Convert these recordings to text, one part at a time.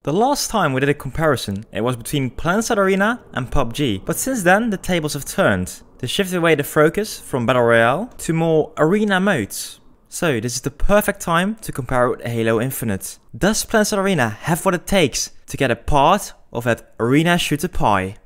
The last time we did a comparison, it was between Planetside Arena and PUBG, but since then the tables have turned. They shifted away the focus from Battle Royale to more arena modes. So this is the perfect time to compare it with Halo Infinite. Does Planetside Arena have what it takes to get a part of that arena shooter pie?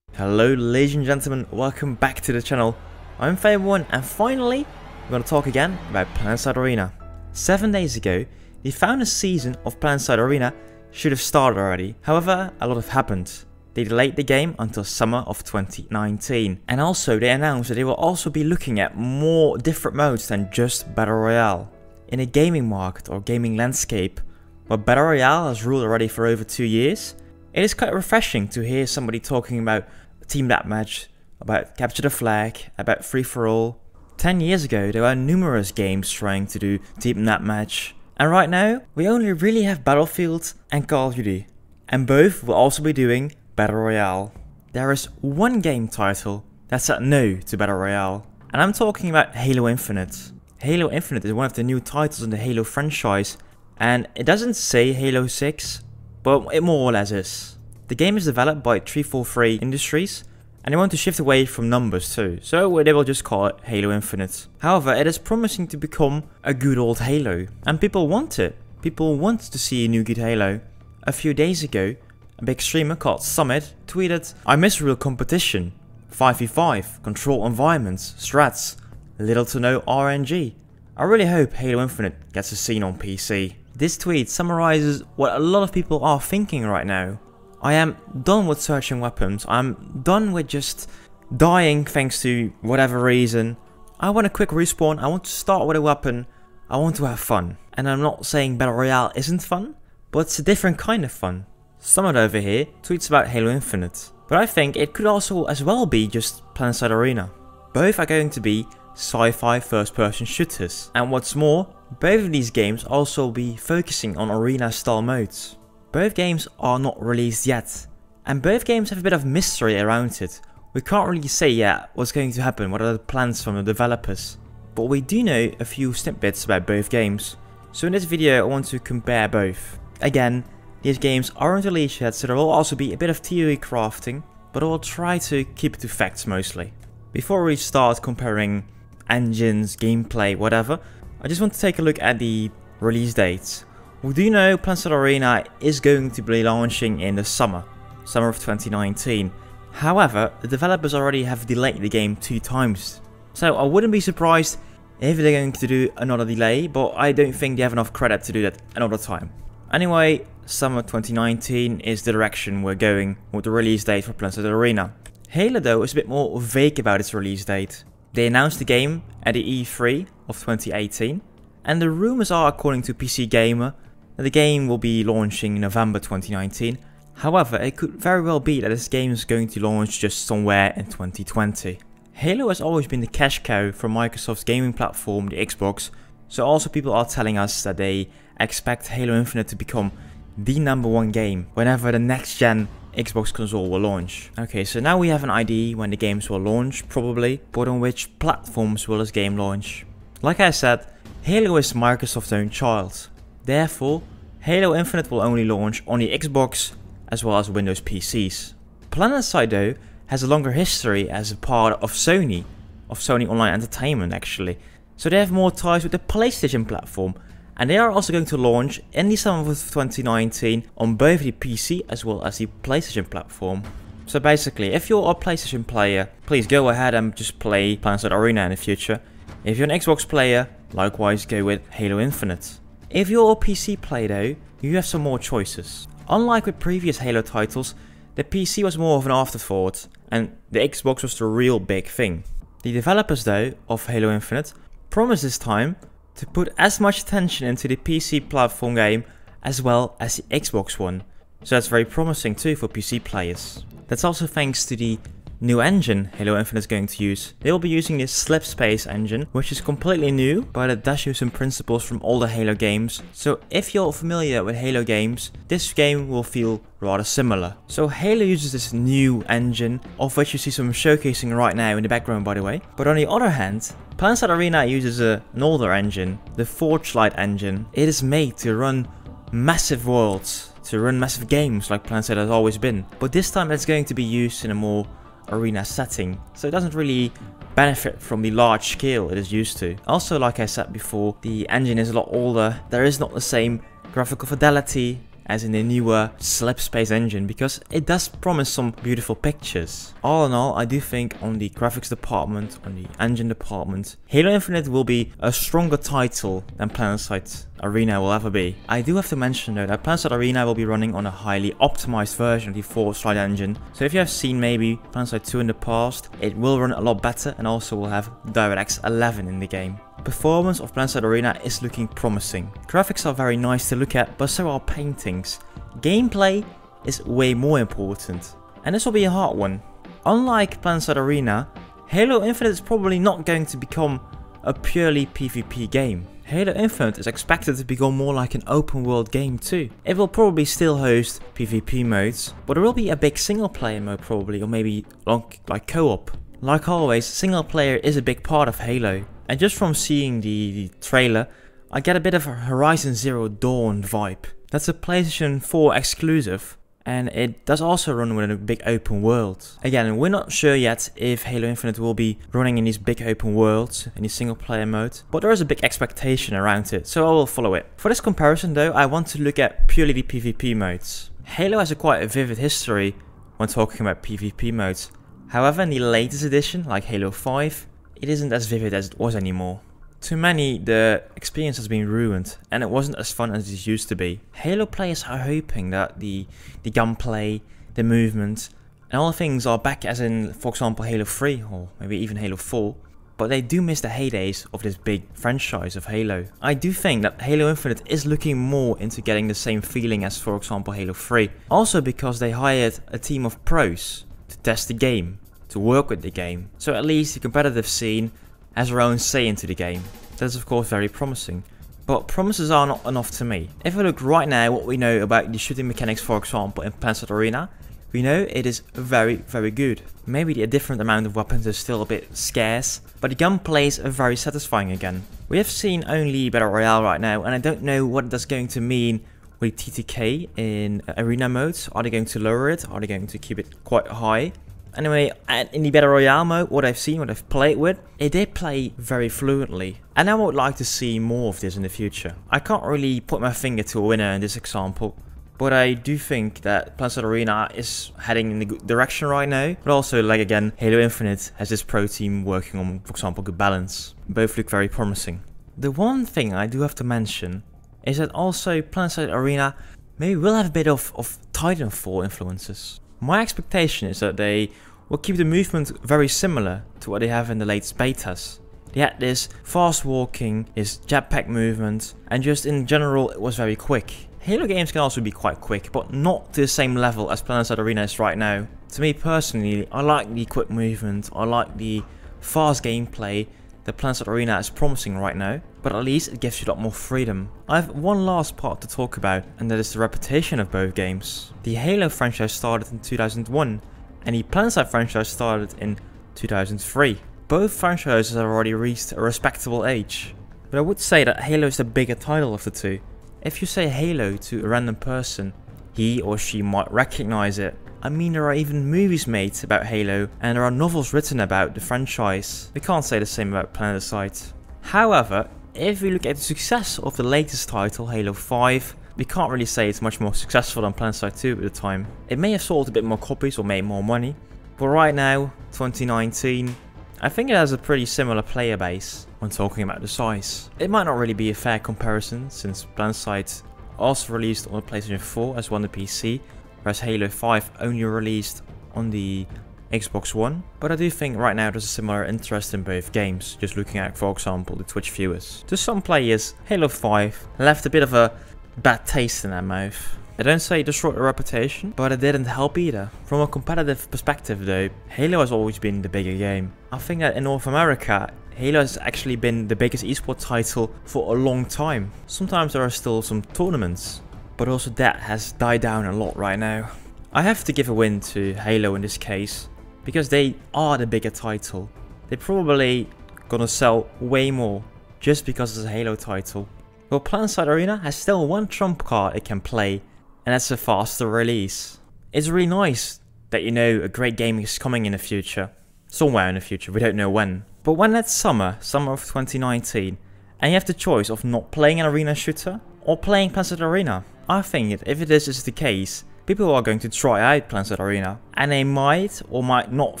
Hello ladies and gentlemen, welcome back to the channel. I'm Fame1 and finally we're going to talk again about Planetside Arena. 7 days ago, the final season of Planetside Arena should have started already. However, a lot have happened. They delayed the game until summer of 2019. And also they announced that they will also be looking at more different modes than just Battle Royale. In a gaming market or gaming landscape where Battle Royale has ruled already for over 2 years, it is quite refreshing to hear somebody talking about Team Deathmatch, about Capture the Flag, about Free-for-All. 10 years ago there were numerous games trying to do Team Deathmatch. And right now we only really have Battlefield and Call of Duty. And both will also be doing Battle Royale. There is one game title that said no to Battle Royale, and I'm talking about Halo Infinite. Halo Infinite is one of the new titles in the Halo franchise, and it doesn't say Halo 6, but it more or less is. The game is developed by 343 Industries, and they want to shift away from numbers too, so they will just call it Halo Infinite. However, it is promising to become a good old Halo, and people want it. People want to see a new good Halo. A few days ago, a big streamer called Summit tweeted, "I miss real competition, 5v5, control environments, strats, little to no RNG. I really hope Halo Infinite gets a scene on PC." This tweet summarizes what a lot of people are thinking right now. I am done with searching weapons, I'm done with just dying thanks to whatever reason. I want a quick respawn, I want to start with a weapon, I want to have fun. And I'm not saying Battle Royale isn't fun, but it's a different kind of fun. Someone over here tweets about Halo Infinite, but I think it could also as well be just Planetside Arena. Both are going to be sci-fi first-person shooters, and what's more, both of these games also be focusing on arena-style modes. Both games are not released yet, and both games have a bit of mystery around it. We can't really say yet what's going to happen, what are the plans from the developers, but we do know a few snippets about both games. So in this video I want to compare both. Again, these games aren't released yet, so there will also be a bit of theory crafting, but I will try to keep it to facts mostly. Before we start comparing engines, gameplay, whatever, I just want to take a look at the release dates. We do know Planetside Arena is going to be launching in the summer of 2019. However, the developers already have delayed the game 2 times. So I wouldn't be surprised if they're going to do another delay, but I don't think they have enough credit to do that another time. Anyway, summer 2019 is the direction we're going with the release date for Planetside Arena. Halo though is a bit more vague about its release date. They announced the game at the E3 of 2018, and the rumors are, according to PC Gamer, that the game will be launching in November 2019. However, it could very well be that this game is going to launch just somewhere in 2020. Halo has always been the cash cow for Microsoft's gaming platform, the Xbox, so also people are telling us that they expect Halo Infinite to become the #1 game whenever the next gen Xbox console will launch. Okay, so now we have an idea when the games will launch, probably, but on which platforms will this game launch. Like I said, Halo is Microsoft's own child. Therefore, Halo Infinite will only launch on the Xbox as well as Windows PCs. Planetside though has a longer history as a part of Sony Online Entertainment actually. So they have more ties with the PlayStation platform, and they are also going to launch in the summer of 2019 on both the PC as well as the PlayStation platform. So basically, if you're a PlayStation player, please go ahead and just play Planetside Arena in the future. If you're an Xbox player, likewise go with Halo Infinite. If you're a PC player though, you have some more choices. Unlike with previous Halo titles, the PC was more of an afterthought, and the Xbox was the real big thing. The developers though of Halo Infinite promised this time to put as much attention into the PC platform game as well as the Xbox one. So that's very promising too for PC players. That's also thanks to the new engine Halo Infinite is going to use. They will be using this Slipspace engine, which is completely new, but it does use some principles from older Halo games. So if you're familiar with Halo games, this game will feel rather similar. So Halo uses this new engine, of which you see some showcasing right now in the background, by the way. But on the other hand, Planetside Arena uses an older engine, the Forgelight engine. It is made to run massive worlds, to run massive games like Planetside has always been. But this time it's going to be used in a more arena setting, so it doesn't really benefit from the large scale it is used to. Also, like I said before, the engine is a lot older. There is not the same graphical fidelity as in the newer Slipspace engine, because it does promise some beautiful pictures. All in all, I do think on the graphics department, on the engine department, Halo Infinite will be a stronger title than Planetside Arena will ever be. I do have to mention though that Planetside Arena will be running on a highly optimized version of the Forgelight engine. So if you have seen maybe Planetside 2 in the past, it will run a lot better and also will have DirectX 11 in the game. Performance of Planetside Arena is looking promising. Graphics are very nice to look at, but so are paintings. Gameplay is way more important, and this will be a hard one. Unlike Planetside Arena, Halo Infinite is probably not going to become a purely PvP game. Halo Infinite is expected to become more like an open world game too. It will probably still host PvP modes, but there will be a big single player mode probably, or maybe like co-op. Like always, single player is a big part of Halo. And just from seeing the trailer, I get a bit of a Horizon Zero Dawn vibe. That's a PlayStation 4 exclusive, and it does also run within a big open world. Again, we're not sure yet if Halo Infinite will be running in these big open worlds, in the single player mode, but there is a big expectation around it, so I will follow it. For this comparison though, I want to look at purely the PvP modes. Halo has quite a vivid history when talking about PvP modes. However, in the latest edition, like Halo 5, it isn't as vivid as it was anymore. To many, the experience has been ruined, and it wasn't as fun as it used to be. Halo players are hoping that the gunplay, the movement, and all the things are back as in, for example, Halo 3, or maybe even Halo 4, but they do miss the heydays of this big franchise of Halo. I do think that Halo Infinite is looking more into getting the same feeling as, for example, Halo 3. Also because they hired a team of pros to test the game, to work with the game, so at least the competitive scene has their own say into the game. That is of course very promising, but promises are not enough to me. If we look right now what we know about the shooting mechanics, for example, in Planetside Arena, we know it is very good. Maybe a different amount of weapons is still a bit scarce, but the gunplay is very satisfying again. We have seen only Battle Royale right now, and I don't know what that's going to mean with TTK in arena modes. Are they going to lower it? Are they going to keep it quite high? Anyway, in the Battle Royale mode, what I've seen, what I've played with, it did play very fluently. And I would like to see more of this in the future. I can't really put my finger to a winner in this example, but I do think that Planetside Arena is heading in the good direction right now. But also, like again, Halo Infinite has this pro team working on, for example, good balance. Both look very promising. The one thing I do have to mention is that also Planetside Arena maybe will have a bit of Titanfall influences. My expectation is that they will keep the movement very similar to what they have in the latest betas. They had this fast walking, this jetpack movement, and just in general it was very quick. Halo games can also be quite quick, but not to the same level as Planetside Arena is right now. To me personally, I like the quick movement, I like the fast gameplay that Planetside Arena is promising right now, but at least it gives you a lot more freedom. I have one last part to talk about, and that is the reputation of both games. The Halo franchise started in 2001, and the Planetside franchise started in 2003. Both franchises have already reached a respectable age, but I would say that Halo is the bigger title of the two. If you say Halo to a random person, he or she might recognize it. I mean, there are even movies made about Halo, and there are novels written about the franchise. We can't say the same about Planetside. However, if we look at the success of the latest title, Halo 5, we can't really say it's much more successful than Planetside 2 at the time. It may have sold a bit more copies or made more money, but right now, 2019, I think it has a pretty similar player base when talking about the size. It might not really be a fair comparison, since Planetside also released on the PlayStation 4 as well on the PC, whereas Halo 5 only released on the Xbox One. But I do think right now there's a similar interest in both games, just looking at, for example, the Twitch viewers. To some players, Halo 5 left a bit of a bad taste in their mouth. I don't say it destroyed a reputation, but it didn't help either. From a competitive perspective though, Halo has always been the bigger game. I think that in North America, Halo has actually been the biggest esports title for a long time. Sometimes there are still some tournaments, but also that has died down a lot right now. I have to give a win to Halo in this case, because they are the bigger title. They're probably gonna sell way more just because it's a Halo title. Well, Planetside Arena has still one trump card it can play, and that's a faster release. It's really nice that you know a great game is coming in the future. Somewhere in the future, we don't know when. But when it's summer of 2019, and you have the choice of not playing an arena shooter or playing Planetside Arena, I think if this is the case, people are going to try out Planetside Arena, and they might or might not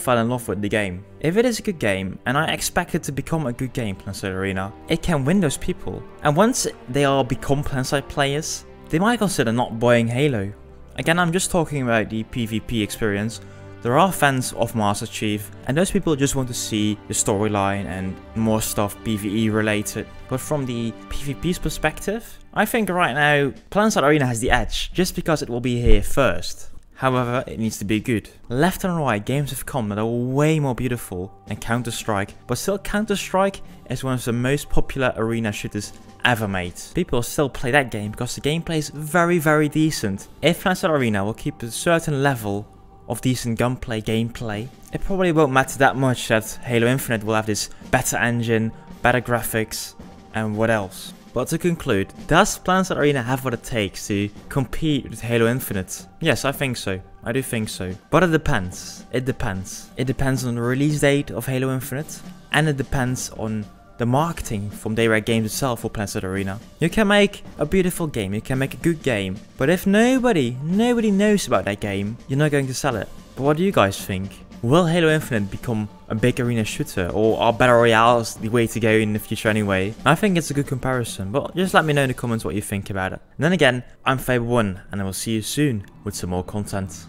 fall in love with the game. If it is a good game, and I expect it to become a good game, Planetside Arena, it can win those people. And once they are become Planetside players, they might consider not buying Halo. Again, I'm just talking about the PvP experience. There are fans of Master Chief, and those people just want to see the storyline and more stuff PvE related. But from the PvP's perspective, I think right now Planetside Arena has the edge, just because it will be here first. However, it needs to be good. Left and right games have come that are way more beautiful than Counter-Strike, but still Counter-Strike is one of the most popular arena shooters ever made. People still play that game because the gameplay is very decent. If Planetside Arena will keep a certain level of decent gunplay gameplay, it probably won't matter that much that Halo Infinite will have this better engine, better graphics, and what else. But to conclude, does Planetside Arena have what it takes to compete with Halo Infinite? Yes, I think so. I do think so. But it depends. It depends. It depends on the release date of Halo Infinite, and it depends on the marketing from Daybreak Games itself for Planetside Arena. You can make a beautiful game, you can make a good game, but if nobody knows about that game, you're not going to sell it. But what do you guys think? Will Halo Infinite become a big arena shooter, or are Battle Royales the way to go in the future anyway? I think it's a good comparison, but just let me know in the comments what you think about it. And then again, I'm Fable1, and I will see you soon with some more content.